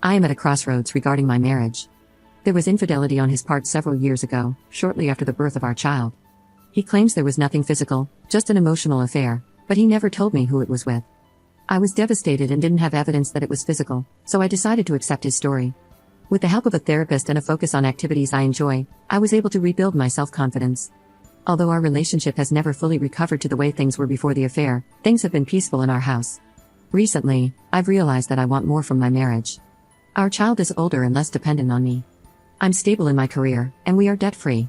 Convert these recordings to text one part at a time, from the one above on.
I am at a crossroads regarding my marriage. There was infidelity on his part several years ago, shortly after the birth of our child. He claims there was nothing physical, just an emotional affair, but he never told me who it was with. I was devastated and didn't have evidence that it was physical, so I decided to accept his story. With the help of a therapist and a focus on activities I enjoy, I was able to rebuild my self-confidence. Although our relationship has never fully recovered to the way things were before the affair, things have been peaceful in our house. Recently, I've realized that I want more from my marriage. Our child is older and less dependent on me. I'm stable in my career, and we are debt-free.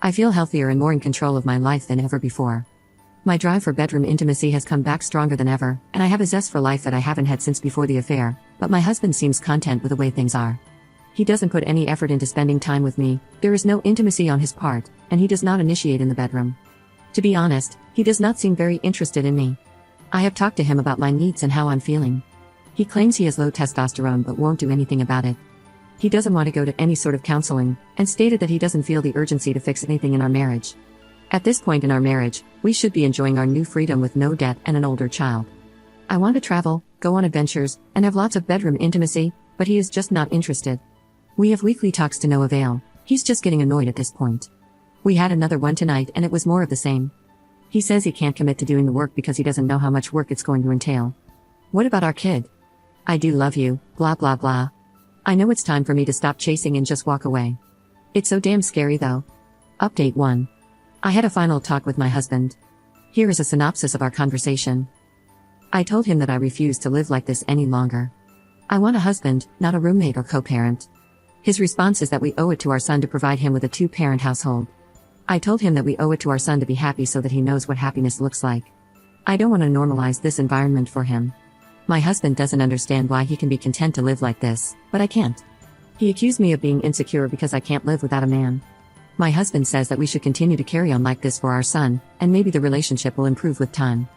I feel healthier and more in control of my life than ever before. My drive for bedroom intimacy has come back stronger than ever, and I have a zest for life that I haven't had since before the affair, but my husband seems content with the way things are. He doesn't put any effort into spending time with me, there is no intimacy on his part, and he does not initiate in the bedroom. To be honest, he does not seem very interested in me. I have talked to him about my needs and how I'm feeling. He claims he has low testosterone but won't do anything about it. He doesn't want to go to any sort of counseling, and stated that he doesn't feel the urgency to fix anything in our marriage. At this point in our marriage, we should be enjoying our new freedom with no debt and an older child. I want to travel, go on adventures, and have lots of bedroom intimacy, but he is just not interested. We have weekly talks to no avail, he's just getting annoyed at this point. We had another one tonight and it was more of the same. He says he can't commit to doing the work because he doesn't know how much work it's going to entail. What about our kid? I do love you, blah blah blah. I know it's time for me to stop chasing and just walk away. It's so damn scary though. Update 1. I had a final talk with my husband. Here is a synopsis of our conversation. I told him that I refuse to live like this any longer. I want a husband, not a roommate or co-parent. His response is that we owe it to our son to provide him with a 2-parent household. I told him that we owe it to our son to be happy so that he knows what happiness looks like. I don't want to normalize this environment for him. My husband doesn't understand why he can be content to live like this, but I can't. He accused me of being insecure because I can't live without a man. My husband says that we should continue to carry on like this for our son, and maybe the relationship will improve with time.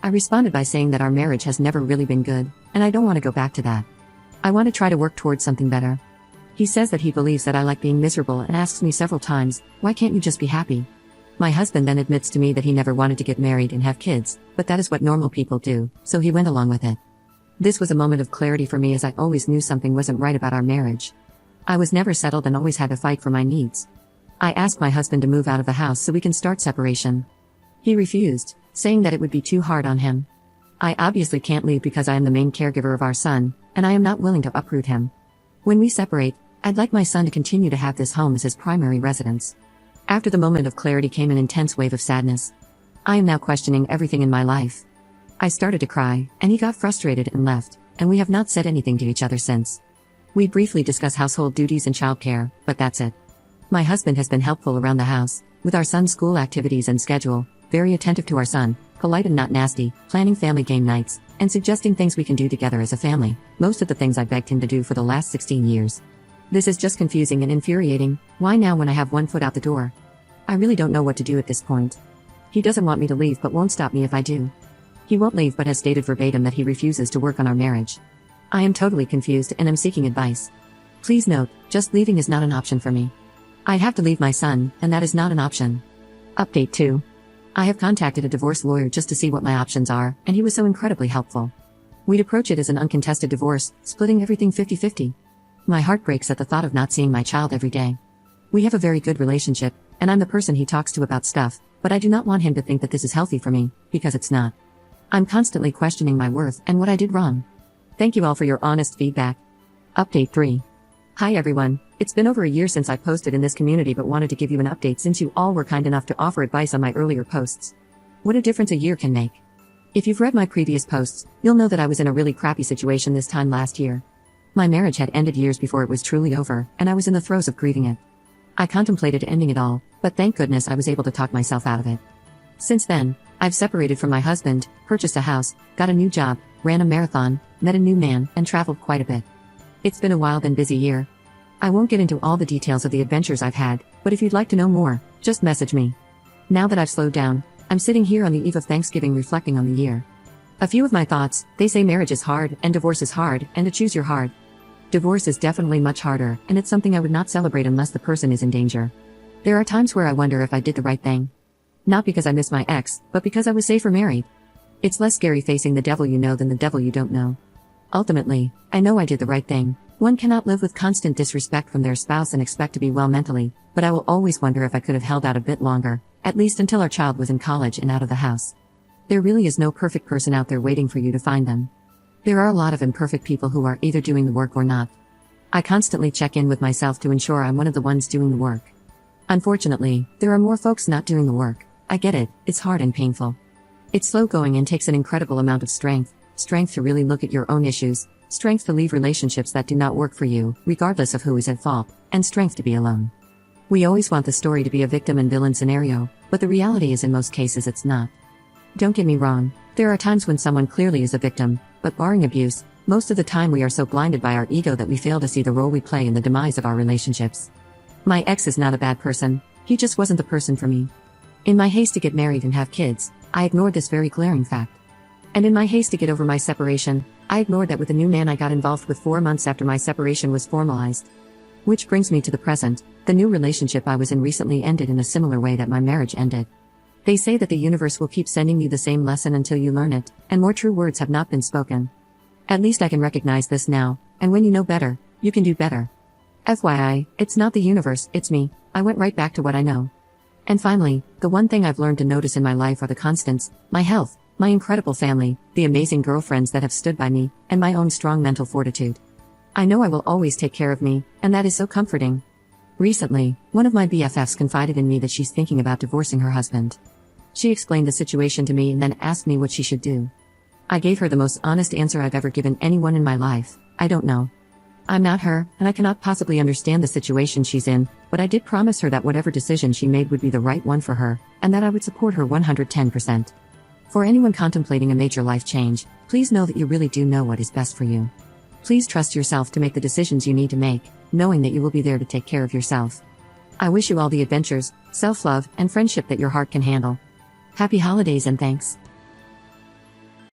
I responded by saying that our marriage has never really been good, and I don't want to go back to that. I want to try to work towards something better. He says that he believes that I like being miserable and asks me several times, why can't you just be happy? My husband then admits to me that he never wanted to get married and have kids, but that is what normal people do, so he went along with it. This was a moment of clarity for me as I always knew something wasn't right about our marriage. I was never settled and always had to fight for my needs. I asked my husband to move out of the house so we can start separation. He refused, saying that it would be too hard on him. I obviously can't leave because I am the main caregiver of our son, and I am not willing to uproot him. When we separate, I'd like my son to continue to have this home as his primary residence. After the moment of clarity came an intense wave of sadness. I am now questioning everything in my life. I started to cry, and he got frustrated and left, and we have not said anything to each other since. We briefly discuss household duties and childcare, but that's it. My husband has been helpful around the house, with our son's school activities and schedule, very attentive to our son, polite and not nasty, planning family game nights, and suggesting things we can do together as a family, most of the things I begged him to do for the last 16 years. This is just confusing and infuriating. Why now when I have one foot out the door? I really don't know what to do at this point. He doesn't want me to leave but won't stop me if I do. He won't leave but has stated verbatim that he refuses to work on our marriage. I am totally confused and am seeking advice. Please note, just leaving is not an option for me. I'd have to leave my son, and that is not an option. Update 2. I have contacted a divorce lawyer just to see what my options are, and he was so incredibly helpful. We'd approach it as an uncontested divorce, splitting everything 50-50. My heart breaks at the thought of not seeing my child every day. We have a very good relationship, and I'm the person he talks to about stuff, but I do not want him to think that this is healthy for me, because it's not. I'm constantly questioning my worth and what I did wrong. Thank you all for your honest feedback. Update 3. Hi everyone, it's been over a year since I posted in this community but wanted to give you an update since you all were kind enough to offer advice on my earlier posts. What a difference a year can make. If you've read my previous posts, you'll know that I was in a really crappy situation this time last year. My marriage had ended years before it was truly over, and I was in the throes of grieving it. I contemplated ending it all, but thank goodness I was able to talk myself out of it. Since then, I've separated from my husband, purchased a house, got a new job, ran a marathon, met a new man, and traveled quite a bit. It's been a wild and busy year. I won't get into all the details of the adventures I've had, but if you'd like to know more, just message me. Now that I've slowed down, I'm sitting here on the eve of Thanksgiving reflecting on the year. A few of my thoughts: they say marriage is hard, and divorce is hard, and to choose your hard. Divorce is definitely much harder, and it's something I would not celebrate unless the person is in danger. There are times where I wonder if I did the right thing. Not because I miss my ex, but because I was safer married. It's less scary facing the devil you know than the devil you don't know. Ultimately, I know I did the right thing, One cannot live with constant disrespect from their spouse and expect to be well mentally, but I will always wonder if I could have held out a bit longer, at least until our child was in college and out of the house. There really is no perfect person out there waiting for you to find them. There are a lot of imperfect people who are either doing the work or not. I constantly check in with myself to ensure I'm one of the ones doing the work. Unfortunately, there are more folks not doing the work. I get it, it's hard and painful. It's slow going and takes an incredible amount of strength to really look at your own issues, strength to leave relationships that do not work for you, regardless of who is at fault, and strength to be alone. We always want the story to be a victim and villain scenario, but the reality is in most cases it's not. Don't get me wrong, there are times when someone clearly is a victim, but barring abuse, most of the time we are so blinded by our ego that we fail to see the role we play in the demise of our relationships. My ex is not a bad person, he just wasn't the person for me. In my haste to get married and have kids, I ignored this very glaring fact. And in my haste to get over my separation, I ignored that with a new man I got involved with 4 months after my separation was formalized. Which brings me to the present. The new relationship I was in recently ended in a similar way that my marriage ended. They say that the universe will keep sending you the same lesson until you learn it, and more true words have not been spoken. At least I can recognize this now, and when you know better, you can do better. FYI, it's not the universe, it's me. I went right back to what I know. And finally, the one thing I've learned to notice in my life are the constants: my health, my incredible family, the amazing girlfriends that have stood by me, and my own strong mental fortitude. I know I will always take care of me, and that is so comforting. Recently, one of my BFFs confided in me that she's thinking about divorcing her husband. She explained the situation to me and then asked me what she should do. I gave her the most honest answer I've ever given anyone in my life: I don't know. I'm not her, and I cannot possibly understand the situation she's in, but I did promise her that whatever decision she made would be the right one for her, and that I would support her 110%. For anyone contemplating a major life change, please know that you really do know what is best for you. Please trust yourself to make the decisions you need to make, knowing that you will be there to take care of yourself. I wish you all the adventures, self-love, and friendship that your heart can handle. Happy holidays and thanks.